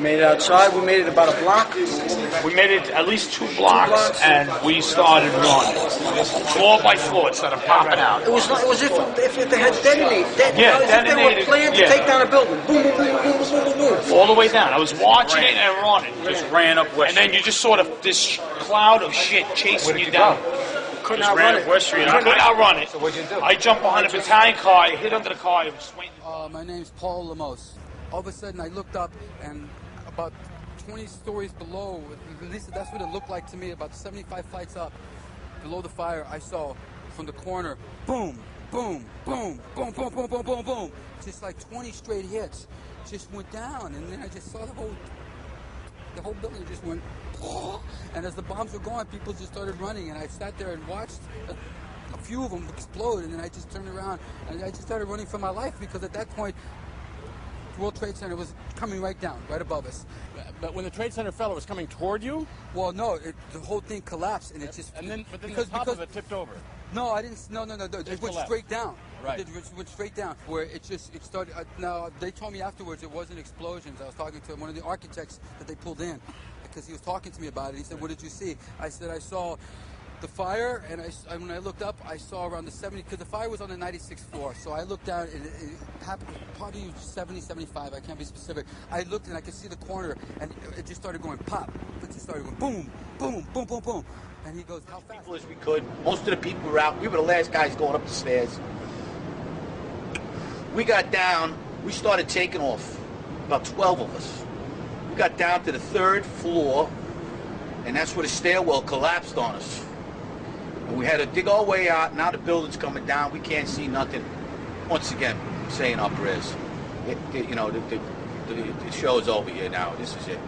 Made it outside. We made it about a block. We made it at least 2 blocks, and we started running. Floor by floor, it started popping out. It was if they had detonated. If they were planned to take down a building. Boom, boom, boom, boom, boom, boom, boom. All the way down. I was watching it and running. Just ran up West And then you just sort of this cloud of shit chasing you down. Couldn't outrun it. West Street. I couldn't outrun it. So what'd you do? I jumped behind a battalion car. I hit under the car. I was swinging. My name's Paul Lemos. All of a sudden, I looked up, and about 20 stories below, at least that's what it looked like to me, about 75 flights up, below the fire, I saw from the corner, boom, boom, boom, boom, boom, boom, boom, boom, boom. Just like 20 straight hits. Just went down, and then I just saw the whole building just went, and as the bombs were going, people just started running, and I sat there and watched a few of them explode, and then I just turned around, and I just started running for my life, because at that point, the World Trade Center was coming right down, right above us. But when the Trade Center fell, it was coming toward you? Well, no, the whole thing collapsed, and it just... But then the top of it tipped over. No, I didn't... No. It went straight down. Right. It went straight down, where it started... now, they told me afterwards it wasn't explosions. I was talking to one of the architects that they pulled in, because he was talking to me about it. He said, what did you see? I said, I saw the fire, and when I looked up, I saw around the 70, because the fire was on the 96th floor, so I looked down, and it happened probably 70, 75, I can't be specific. I looked, and I could see the corner, and it just started going pop. It just started going boom, boom, boom, boom, boom. And he goes, how fast? People as we could. Most of the people were out. We were the last guys going up the stairs. We got down. We started taking off. About 12 of us. We got down to the 3rd floor, and that's where the stairwell collapsed on us. And we had to dig our way out. Now the building's coming down. We can't see nothing. Once again, saying our prayers. The show is over here now. This is it.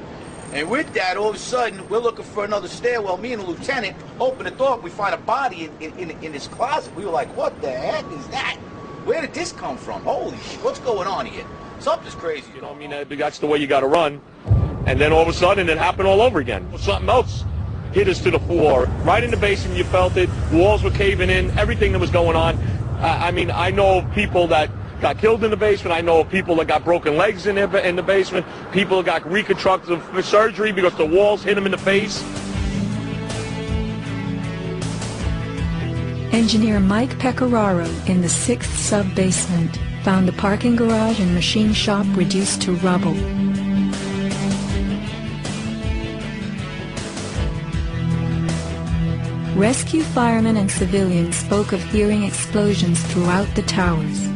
And with that, all of a sudden, we're looking for another stairwell. Me and the lieutenant open the door. We find a body in this closet. We were like, what the heck is that? Where did this come from? Holy shit, what's going on here? Something's crazy. You know, I mean, that's the way you got to run. And then all of a sudden, it happened all over again. Something else hit us to the floor. Right in the basement, you felt it. Walls were caving in. Everything that was going on. I mean, I know of people that got killed in the basement. I know of people that got broken legs in the basement. People that got reconstructive surgery because the walls hit them in the face. Engineer Mike Pecoraro in the 6th sub-basement found the parking garage and machine shop reduced to rubble. Rescue firemen and civilians spoke of hearing explosions throughout the towers.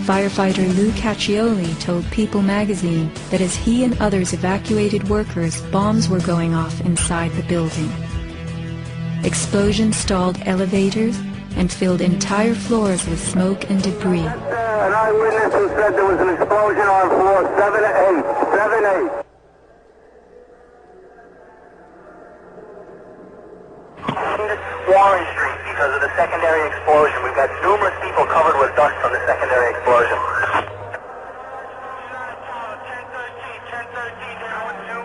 Firefighter Lou Caccioli told People magazine that as he and others evacuated workers, bombs were going off inside the building. Explosions stalled elevators and filled entire floors with smoke and debris. An eyewitness who said there was an explosion on floor 7-8. Warren Street because of the secondary explosion. We've got numerous people covered with dust from the secondary explosion. 1013,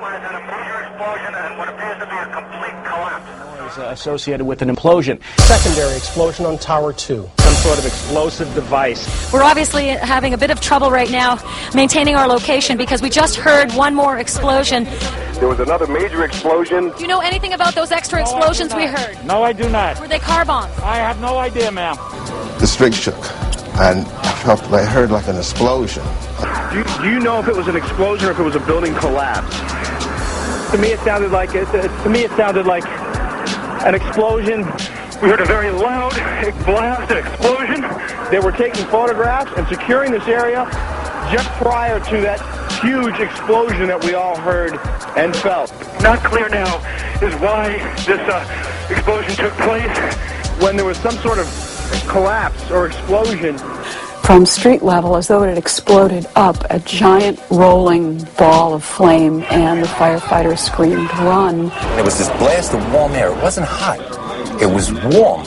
has had a major explosion and what appears to be a complete collapse. Associated with an implosion. Secondary explosion on Tower 2. Some sort of explosive device. We're obviously having a bit of trouble right now maintaining our location because we just heard one more explosion. There was another major explosion. Do you know anything about those extra explosions we heard? No, I do not. Were they car bombs? I have no idea, ma'am. The street shook, and I heard like an explosion. Do you know if it was an explosion or if it was a building collapse? To me, it sounded like an explosion. We heard a very loud blast, an explosion. They were taking photographs and securing this area just prior to that huge explosion that we all heard and felt. Not clear now is why this explosion took place. When there was some sort of collapse or explosion. From street level, as though it had exploded up, a giant rolling ball of flame, and the firefighters screamed, "Run!" It was this blast of warm air. It wasn't hot. It was warm.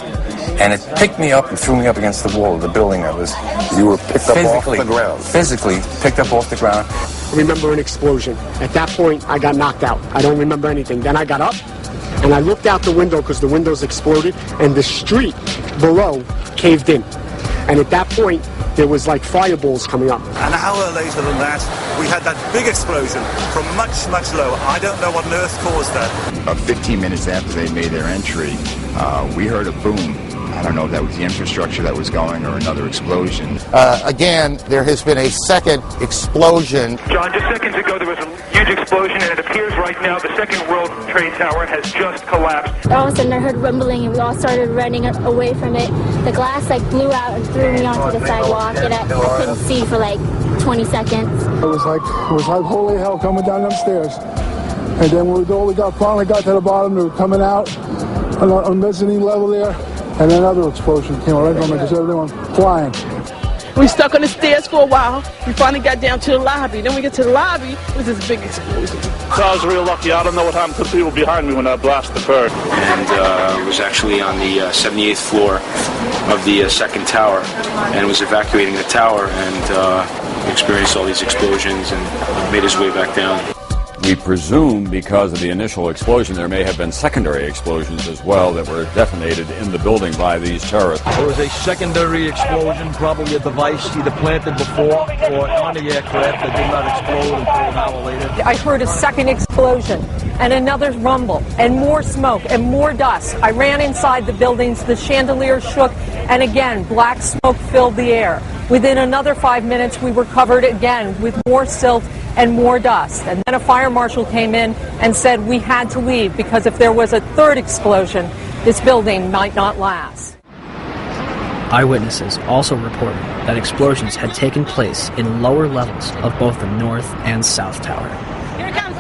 And it picked me up and threw me up against the wall of the building. You were picked up off the ground. Physically picked up off the ground. I remember an explosion. At that point, I got knocked out. I don't remember anything. Then I got up, and I looked out the window because the windows exploded, and the street below caved in. And at that point, there was like fireballs coming up. An hour later than that, we had that big explosion from much, much lower. I don't know what on earth caused that. About 15 minutes after they made their entry, we heard a boom. I don't know if that was the infrastructure that was going or another explosion. Again, there has been a second explosion. John, just seconds ago there was a huge explosion, and it appears right now the second World Trade Tower has just collapsed. All of a sudden I heard rumbling, and we all started running away from it. The glass blew out and threw me onto the sidewalk, and I couldn't see for 20 seconds. It was like holy hell coming down them stairs. And then when we finally got to the bottom, they were coming out on the mezzanine level there. And another explosion came right from it because everyone flying. We stuck on the stairs for a while. We finally got down to the lobby. Then we get to the lobby, it was this big explosion. So I was real lucky. I don't know what happened to the people behind me when that blast occurred. And was actually on the 78th floor of the second tower, and was evacuating the tower, and experienced all these explosions and made his way back down. We presume because of the initial explosion there may have been secondary explosions as well that were detonated in the building by these terrorists. There was a secondary explosion, probably a device either planted before or on the aircraft that did not explode until an hour later. I heard a second explosion and another rumble and more smoke and more dust. I ran inside the buildings, the chandelier shook, and again black smoke filled the air. Within another 5 minutes we were covered again with more silt and more dust. And then a fire marshal came in and said we had to leave because if there was a third explosion, this building might not last. Eyewitnesses also reported that explosions had taken place in lower levels of both the North and South Tower. Here it comes.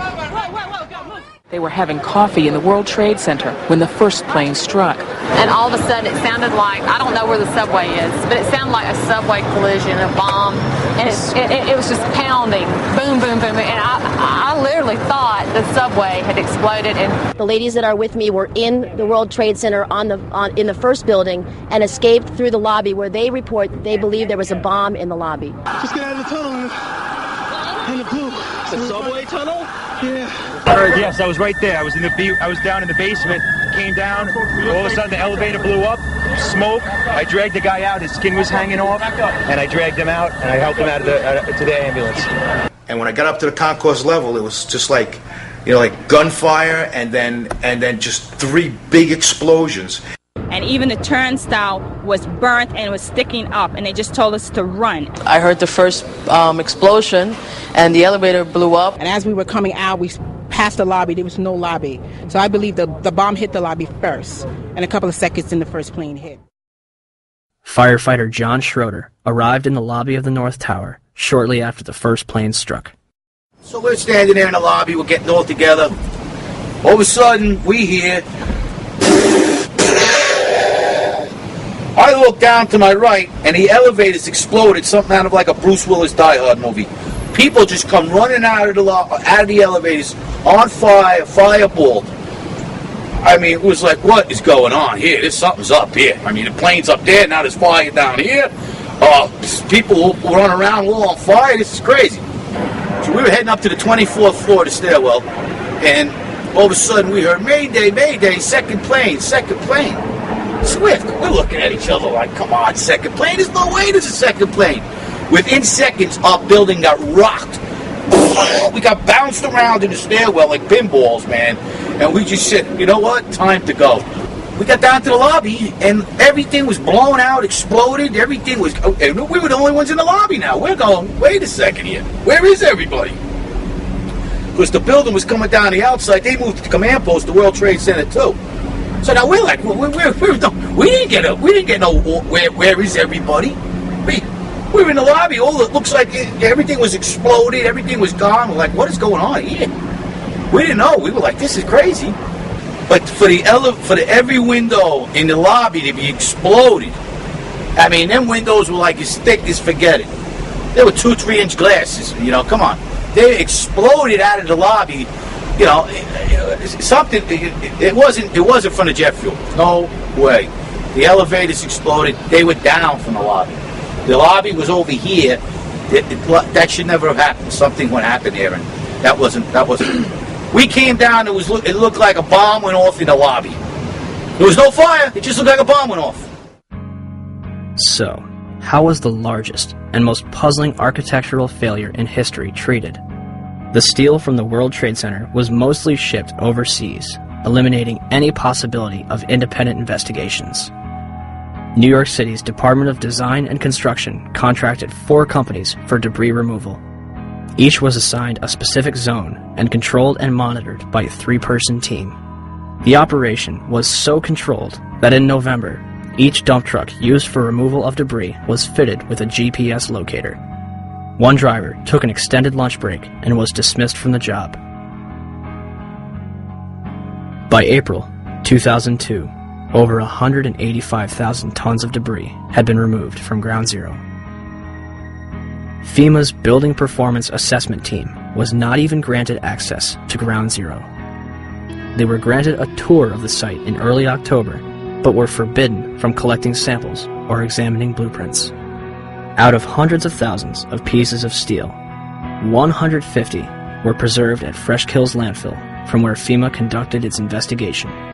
They were having coffee in the World Trade Center when the first plane struck. And all of a sudden it sounded like, I don't know where the subway is, but it sounded like a subway collision, a bomb, and it was just pounding, boom, boom, boom, and I literally thought the subway had exploded. And the ladies that are with me were in the World Trade Center in the first building and escaped through the lobby where they report they believe there was a bomb in the lobby. Just get out of the tunnel in the blue. The subway tunnel? Yeah. Yes, I was right there. I was down in the basement, came down, all of a sudden the elevator blew up, smoke. I dragged the guy out, his skin was hanging off, and I dragged him out, and I helped him out to the ambulance. And when I got up to the concourse level, it was just like gunfire, and then just three big explosions. And even the turnstile was burnt and was sticking up, and they just told us to run. I heard the first explosion, and the elevator blew up. And as we were coming out, we passed the lobby. There was no lobby. So I believe the bomb hit the lobby first, and a couple of seconds then the first plane hit. Firefighter John Schroeder arrived in the lobby of the North Tower shortly after the first plane struck. So we're standing there in the lobby, we're getting all together. All of a sudden, we hear... I look down to my right, and the elevators exploded, something out of like a Bruce Willis Die Hard movie. People just come running out of the elevators on fire, fireball. I mean, it was like, what is going on here? Something's up here. I mean, the plane's up there, now there's fire down here. People run around all on fire. This is crazy. So we were heading up to the 24th floor of the stairwell, and all of a sudden we heard, Mayday, Mayday, second plane, second plane. Swift, we're looking at each other like, come on, second plane? There's no way there's a second plane. Within seconds, our building got rocked. We got bounced around in the stairwell like pinballs, man. And we just said, you know what? Time to go. We got down to the lobby, and everything was blown out, exploded. Everything was... And we were the only ones in the lobby now. We're going, wait a second here. Where is everybody? Because the building was coming down the outside. They moved to the command post, the World Trade Center, too. So now we're like, we didn't get no where is everybody? We were in the lobby. All it looks like everything was exploded, everything was gone. We're like, what is going on here? We didn't know. We were like, this is crazy. But for every window in the lobby to be exploded, I mean, them windows were like as thick as forget it. They were 2-3 inch glasses. Come on. They exploded out of the lobby. Something. It wasn't from the jet fuel. No way. The elevators exploded. They were down from the lobby. The lobby was over here. That should never have happened. Something would happen there, and that wasn't. We came down. It looked like a bomb went off in the lobby. There was no fire. It just looked like a bomb went off. So, how was the largest and most puzzling architectural failure in history treated? The steel from the World Trade Center was mostly shipped overseas, eliminating any possibility of independent investigations. New York City's Department of Design and Construction contracted 4 companies for debris removal. Each was assigned a specific zone and controlled and monitored by a 3-person team. The operation was so controlled that in November, each dump truck used for removal of debris was fitted with a GPS locator. One driver took an extended lunch break and was dismissed from the job. By April 2002, over 185,000 tons of debris had been removed from Ground Zero. FEMA's Building Performance Assessment Team was not even granted access to Ground Zero. They were granted a tour of the site in early October, but were forbidden from collecting samples or examining blueprints. Out of hundreds of thousands of pieces of steel, 150 were preserved at Fresh Kills landfill, from where FEMA conducted its investigation.